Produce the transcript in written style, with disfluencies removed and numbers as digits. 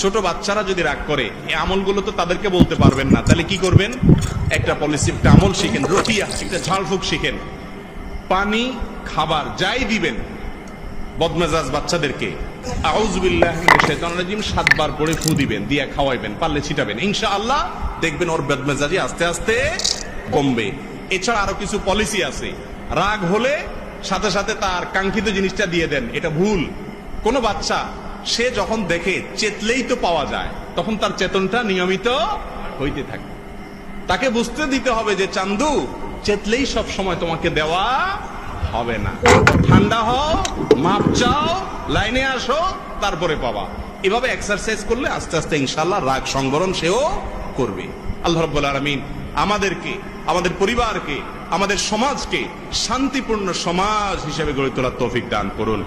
ছোট বাচ্চারা যদি রাগ করে এই আমলগুলো তো তাদেরকে বলতে পারবেন না, তাহলে কি করবেন? একটা পলিসি, একটা আমল শিখেন, রকিয়া, একটা ঝাড়ফুঁক শিখেন। পানি, খাবার যাই দিবেন বদমেজাজ বাচ্চাদেরকে আউযু বিল্লাহি মিনাশ শাইতানির রাজিম 7 বার পড়ে ফু দিবেন, দিয়া খাওয়াইবেন, পারলে ছিটাবেন, ইনশাআল্লাহ দেখবেন ওর বদমেজাজি আস্তে আস্তে কমবে। এছাড়া আরো কিছু পলিসি আছে। রাগ হলে সাথে সাথে তার কাঙ্ক্ষিত জিনিসটা দিয়ে দেন, এটা ভুল। কোন বাচ্চা সে যখন দেখে চেতলেই তো পাওয়া যায়, তখন তার চেতনটা নিয়মিত হইতে থাকে। তাকে বুঝতে দিতে হবে যে চান্দু, চেতলেই সব সময় তোমাকে দেওয়া হবে না। ঠান্ডা হও, মাপ চাও, লাইনে আসো, তারপরে পাবা। এভাবে এক্সারসাইজ করলে আস্তে আস্তে ইনশাআল্লাহ রাগ সংবরণ সেও করবে। আল্লাহ রাব্বুল আলামিন আমাদেরকে, আমাদের পরিবারকে, আমাদের সমাজকে শান্তিপূর্ণ সমাজ হিসেবে গড়ে তোলার তৌফিক দান করুন।